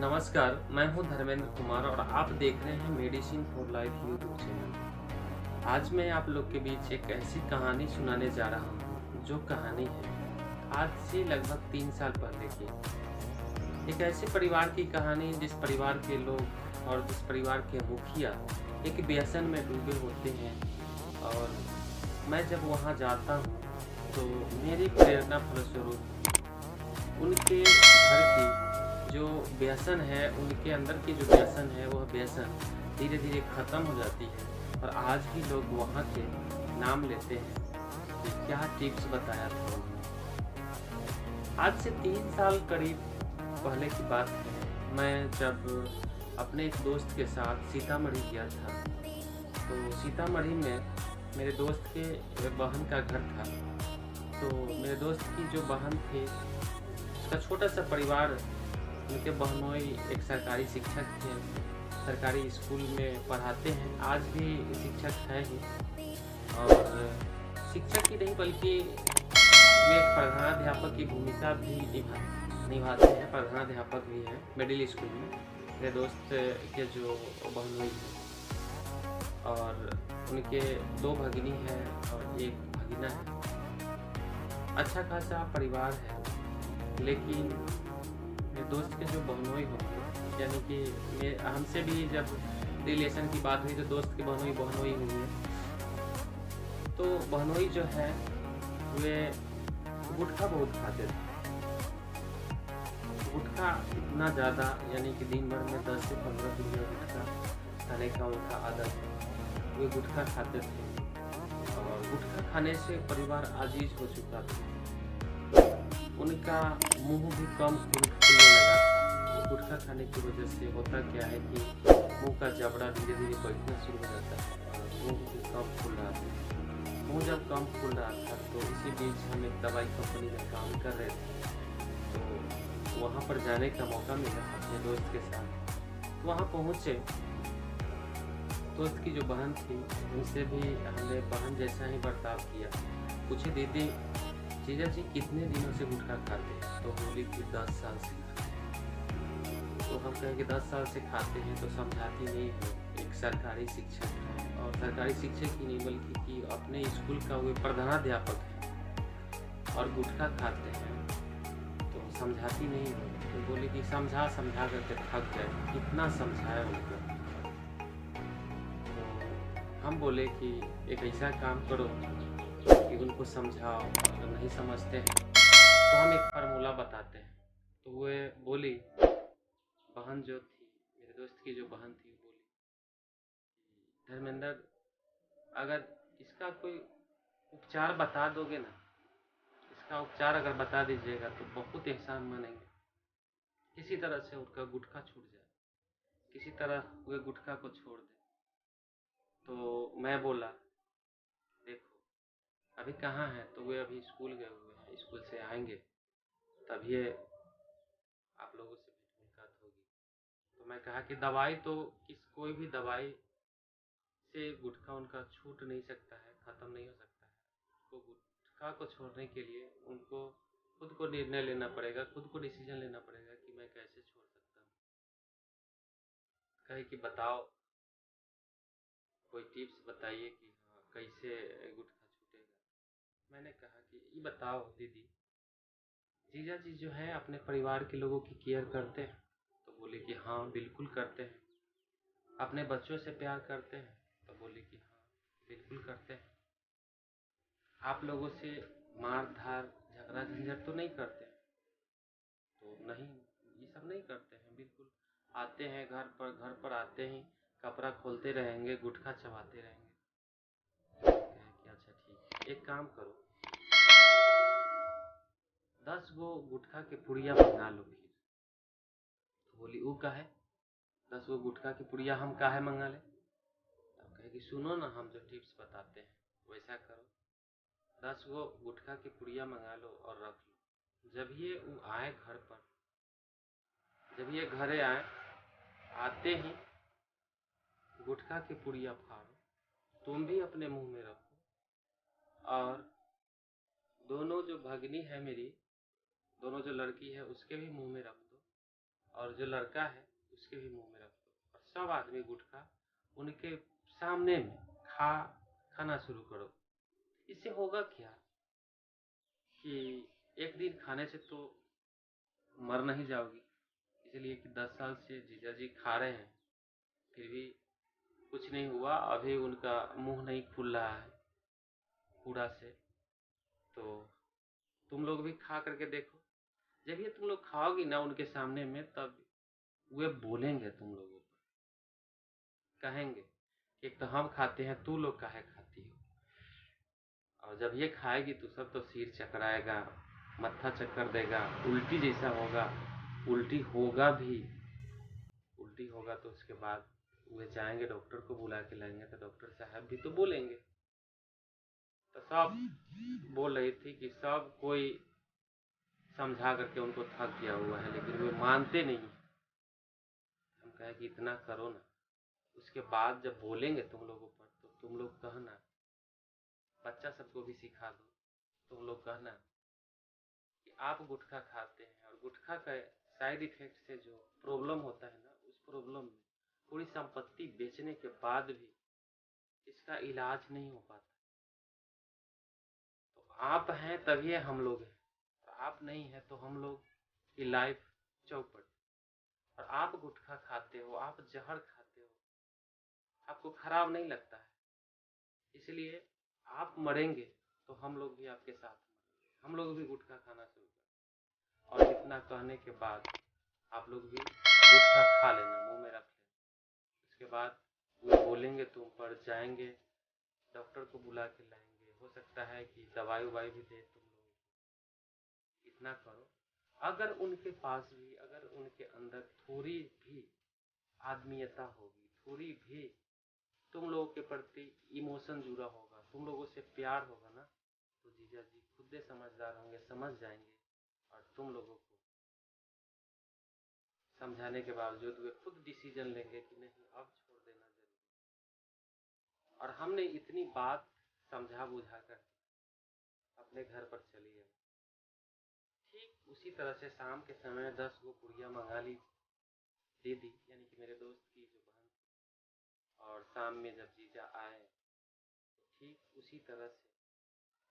नमस्कार, मैं हूं धर्मेंद्र कुमार और आप देख रहे हैं medicine for life YouTube channel. आज मैं आप लोग के बीच एक ऐसी कहानी सुनाने जा रहा हूं, जो कहानी है आज से लगभग 3 साल पहले की। एक ऐसे परिवार की कहानी जिस परिवार के लोग और जिस परिवार के मुखिया एक व्यसन में डूबे होते हैं। और मैं जब वहां जाता हूं तो मेरी प्रेरणा फलस्वरूप उनके घर की जो व्यसन है, उनके अंदर की जो व्यसन है, वह व्यसन धीरे धीरे ख़त्म हो जाती है। और आज भी लोग वहाँ के नाम लेते हैं कि क्या टिप्स बताया था उन्होंने। आज से 3 साल करीब पहले की बात है। मैं जब अपने एक दोस्त के साथ सीतामढ़ी गया था, तो सीतामढ़ी में मेरे दोस्त के बहन का घर था। तो मेरे दोस्त की जो बहन थी, उसका छोटा सा परिवार, उनके बहनोई एक सरकारी शिक्षक थे, सरकारी स्कूल में पढ़ाते हैं, आज भी शिक्षक हैं ही। और शिक्षक ही नहीं बल्कि वे एक प्रधानाध्यापक की भूमिका भी निभाते हैं। प्रधानाध्यापक भी हैं मिडिल स्कूल में मेरे दोस्त के जो बहनोई हैं। और उनके 2 भगिनी हैं और 1 भगीना है। अच्छा खासा परिवार है, लेकिन मेरे दोस्त के जो बहनोई होंगे, यानी कि हमसे भी जब रिलेशन की बात हुई तो दोस्त की बहनोई हुई है। तो बहनोई जो है वे गुटखा बहुत खाते थे। गुटखा इतना ज़्यादा, यानी कि दिन भर में 10 से 15 किलो गुटखा खाने का उनका आदत है। वे गुटखा खाते थे और गुटखा खाने से परिवार अजीज हो चुका था। उनका मुंह भी कम खुलने लगा था। गुटखा खाने की वजह से होता क्या है कि मुंह का जबड़ा धीरे धीरे बैठना शुरू हो जाता है और मुंह भी कम खुल रहा था। मुंह जब कम खुल रहा था तो इसी बीच हम एक दवाई कंपनी में काम कर रहे थे, तो वहाँ पर जाने का मौका मिला अपने दोस्त के साथ। वहाँ पहुँचे, दोस्त की जो बहन थी उनसे भी हमने बहन जैसा ही बर्ताव किया। पूछे, दीदी जीजा जी कितने दिनों से गुटखा खाते हैं? तो बोली कि 10 साल से खाते हैं। तो हम कहे कि 10 साल से खाते हैं तो समझाती नहीं है, एक सरकारी शिक्षक है, और सरकारी शिक्षक ही नहीं बल्कि कि अपने स्कूल का वो प्रधानाध्यापक है और गुटखा खाते हैं, तो समझाती नहीं है। तो बोली कि समझा समझा करके थक गए, कितना समझाया उनको। तो हम बोले कि एक ऐसा काम करो कि उनको समझाओ, अगर नहीं समझते हैं तो हम एक फार्मूला बताते हैं। तो वो बोली, बहन जो थी, मेरे दोस्त की जो बहन थी, बोली, धर्मेंद्र अगर इसका कोई उपचार बता दोगे ना, इसका उपचार अगर बता दीजिएगा तो बहुत एहसान मानेंगे। किसी तरह से उनका गुटखा छूट जाए, किसी तरह वे गुटखा को छोड़ दे। तो मैं बोला, देखो अभी कहाँ है? तो वे अभी स्कूल गए हुए हैं, स्कूल से आएंगे तभी आप लोगों से भी मुलाकात होगी। तो मैं कहा कि दवाई तो कोई भी दवाई से गुटखा उनका छूट नहीं सकता है, ख़त्म नहीं हो सकता है। तो गुटखा को छोड़ने के लिए उनको खुद को निर्णय लेना पड़ेगा, खुद को डिसीजन लेना पड़ेगा कि मैं कैसे छोड़ सकता हूँ। कहे कि बताओ, कोई टिप्स बताइए कि हाँ कैसे गुटखा छूटेगा। मैंने कहा कि ये बताओ दीदी, जीजा जी जो है अपने परिवार के लोगों की केयर करते हैं? तो बोले कि हाँ बिल्कुल करते हैं। अपने बच्चों से प्यार करते हैं? तो बोले कि हाँ बिल्कुल करते हैं। आप लोगों से मार धार झगड़ा झंझट तो नहीं करते हैं? तो नहीं, ये सब नहीं करते हैं बिल्कुल। आते हैं घर पर आते ही कपड़ा खोलते रहेंगे, गुटखा चबाते रहेंगे। कहे कि अच्छा ठीक है, एक काम करो, 10 गो गुटखा के पुड़िया मंगा लो फिर। तो बोली वो काहे? 10 गो गुटखा की पुड़िया हम काहे मंगा ले? तब कहे कि सुनो ना, हम जो टिप्स बताते हैं वैसा करो, 10 गो गुटखा की पुड़िया मंगा लो और रख लो। जब ये वो आए घर पर, जब ये घरे आए, आते ही गुटखा की पुड़िया फाड़ो, तुम भी अपने मुंह में रखो, और दोनों जो भगनी है मेरी, दोनों जो लड़की है उसके भी मुंह में रख दो, और जो लड़का है उसके भी मुंह में रख दो और सब आदमी गुटखा उनके सामने में खाना शुरू करो। इससे होगा क्या कि एक दिन खाने से तो मर नहीं जाओगी, इसलिए कि 10 साल से जीजा जी खा रहे हैं फिर भी कुछ नहीं हुआ, अभी उनका मुंह नहीं खुल रहा है कूड़ा से। तो तुम लोग भी खा करके देखो। जब ये तुम लोग खाओगी ना उनके सामने में, तब वे बोलेंगे तुम लोगों पर, कहेंगे कि एक तो हम खाते हैं, तू लोग काहे खाती हो। और जब ये खाएगी तो सब तो सिर चकराएगा, मत्था चक्कर देगा, उल्टी जैसा होगा, उल्टी होगा भी। उल्टी होगा तो उसके बाद वे जाएंगे डॉक्टर को बुला के लाएंगे, तो डॉक्टर साहब भी तो बोलेंगे। तो सब बोल रही थी कि सब कोई समझा करके उनको थक गया हुआ है, लेकिन वे मानते नहीं। हम कहे कि इतना करो ना, उसके बाद जब बोलेंगे तुम लोगों पर तो तुम लोग कहना, बच्चा सबको भी सिखा दो, तुम लोग कहना कि आप गुटखा खाते हैं और गुटखा का साइड इफेक्ट से जो प्रॉब्लम होता है ना, उस प्रॉब्लम में पूरी संपत्ति बेचने के बाद भी इसका इलाज नहीं हो पाता। तो आप हैं तभी हम लोग हैं, और आप नहीं हैं तो हम लोग की लाइफ चौपट। और आप गुटखा खाते हो, आप जहर खाते हो, आपको खराब नहीं लगता है, इसलिए आप मरेंगे तो हम लोग भी आपके साथ मरेंगे, हम लोग भी गुटखा खाना शुरू करें। और इतना कहने के बाद आप लोग भी गुटखा खा लेना, मुंह में रख लेना। उसके बाद वो बोलेंगे तुम पर, जाएंगे डॉक्टर को बुला के लाएंगे, हो सकता है कि दवाई ववाई भी दे तुम लोग। इतना करो। अगर उनके पास भी, अगर उनके अंदर थोड़ी भी आदमीयता होगी, थोड़ी भी तुम लोगों के प्रति इमोशन जुड़ा होगा, तुम लोगों से प्यार होगा ना, तो जीजा जी खुद से समझदार होंगे, समझ जाएंगे और तुम लोगों को समझाने के बावजूद वे खुद डिसीजन लेंगे कि नहीं, अब छोड़ देना जरूरी। और हमने इतनी बात समझा बुझा कर अपने घर पर चली आई। ठीक उसी तरह से शाम के समय 10 गो पुड़िया मंगा ली दीदी, यानी कि मेरे दोस्त की जो बहन थी। और शाम में जब जीजा आए तो ठीक उसी तरह से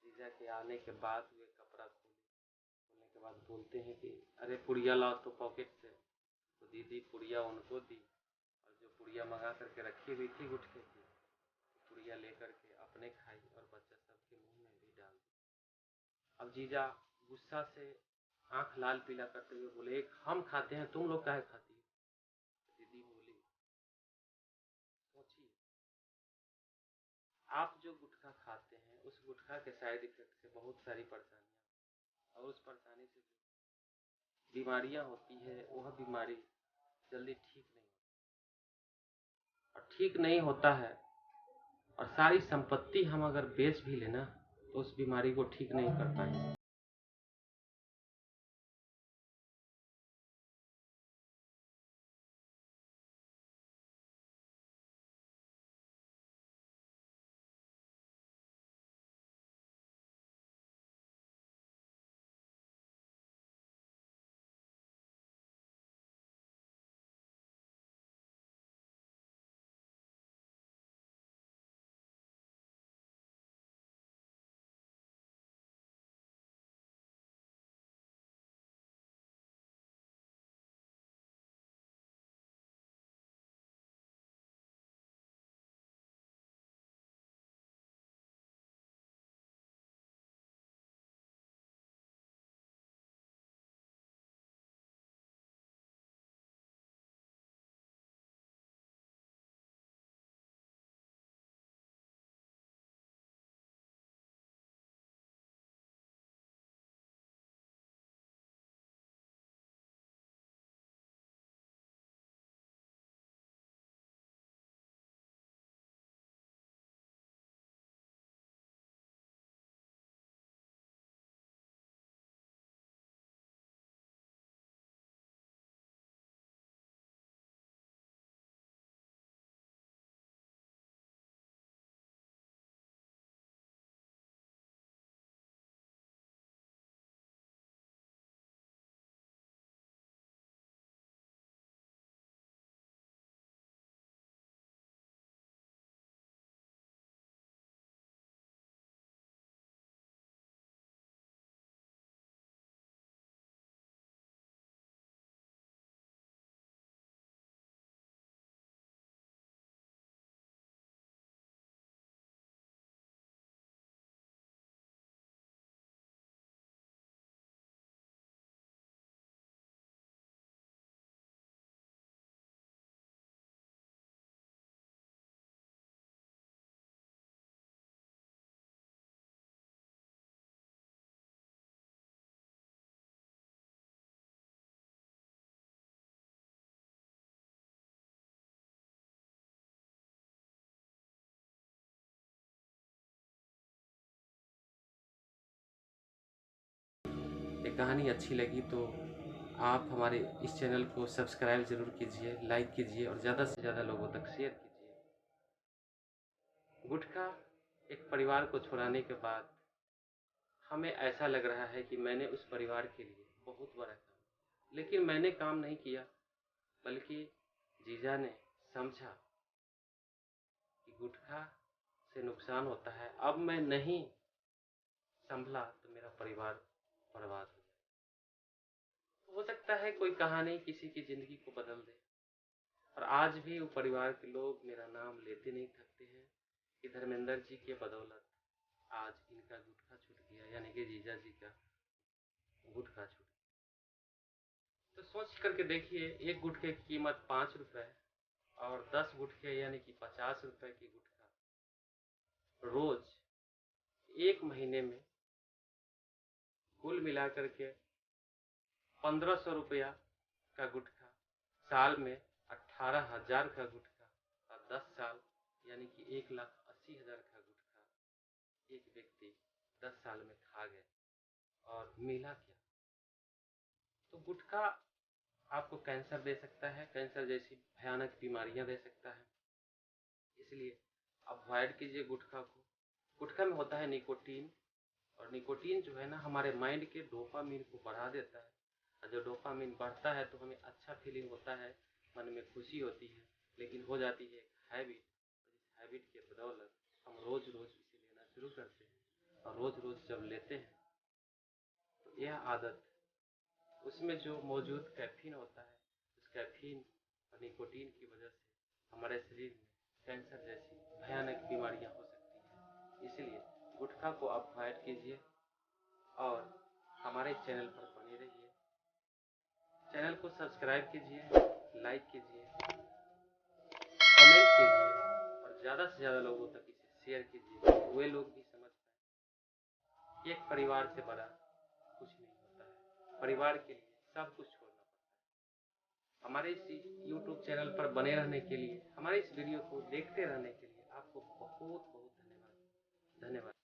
जीजा के आने के बाद वे कपड़ा खोलने के बाद बोलते हैं कि अरे पुड़िया लाओ तो पॉकेट से। तो दीदी पुड़िया उनको दी, और जो पुड़िया मंगा करके रखी हुई थी गुटखे की, पुड़िया लेकर के अपने खाई और बच्चा सबके मुंह में भी डाल दी। अब जीजा गुस्सा से आंख लाल पीला करते हुए बोले, एक हम खाते हैं, तुम लोग काहे खाती हो। दीदी बोली, सोचिए, आप जो गुटखा खाते हैं उस गुटखा के साइड इफेक्ट से बहुत सारी परेशानियां, और उस परेशानी से जो बीमारियां होती है वह बीमारी जल्दी ठीक नहीं होती, और ठीक नहीं होता है। और सारी संपत्ति हम अगर बेच भी लेना तो उस बीमारी को ठीक नहीं कर पाएंगे। ये कहानी अच्छी लगी तो आप हमारे इस चैनल को सब्सक्राइब ज़रूर कीजिए, लाइक कीजिए और ज़्यादा से ज़्यादा लोगों तक शेयर कीजिए। गुटखा एक परिवार को छुड़ाने के बाद हमें ऐसा लग रहा है कि मैंने उस परिवार के लिए बहुत बड़ा काम, लेकिन मैंने काम नहीं किया, बल्कि जीजा ने समझा कि गुटखा से नुकसान होता है। अब मैं नहीं संभला तो मेरा परिवार बर्बाद हो सकता है कोई कहानी किसी की ज़िंदगी को बदल दे। और आज भी वो परिवार के लोग मेरा नाम लेते नहीं थकते हैं कि धर्मेंद्र जी के बदौलत आज इनका गुटखा छूट गया, यानी कि जीजा जी का गुटखा छूट गया। तो सोच करके देखिए, एक गुटखे की कीमत 5 रुपये और 10 गुटखे यानी कि 50 रुपये की गुटखा रोज एक महीने में कुल मिलाकर के 1500 रुपया का गुटखा, साल में 18,000 का गुटखा और 10 साल यानी कि 1,80,000 का गुटखा एक व्यक्ति 10 साल में खा गए। और मिला क्या? तो गुटखा आपको कैंसर दे सकता है, कैंसर जैसी भयानक बीमारियां दे सकता है। इसलिए अवॉइड कीजिए गुटखा को। गुटखा में होता है निकोटीन, और निकोटीन जो है ना, हमारे माइंड के डोपामिन को बढ़ा देता है। और जब डोपामिन बढ़ता है तो हमें अच्छा फीलिंग होता है, मन में खुशी होती है, लेकिन हो जाती है एक हैबिट। और इस हैबिट के बदौलत हम रोज़ रोज़ इसे लेना शुरू करते हैं, और रोज़ रोज़ जब लेते हैं तो यह आदत, उसमें जो मौजूद कैफीन होता है, उस कैफीन और निकोटीन की वजह से हमारे शरीर में कैंसर जैसी भयानक बीमारियां हो सकती हैं। इसलिए गुटखा को अवॉइड कीजिए और हमारे चैनल पर बने रहिए। चैनल को सब्सक्राइब कीजिए, लाइक कीजिए, कमेंट कीजिए और ज़्यादा से ज़्यादा लोगों तक इसे शेयर कीजिए, ताकि वे लोग भी समझ पाएँ। एक परिवार से बड़ा कुछ नहीं होता है, परिवार के लिए सब कुछ छोड़ना पड़ता है। हमारे इस यूट्यूब चैनल पर बने रहने के लिए, हमारे इस वीडियो को देखते रहने के लिए आपको बहुत बहुत धन्यवाद।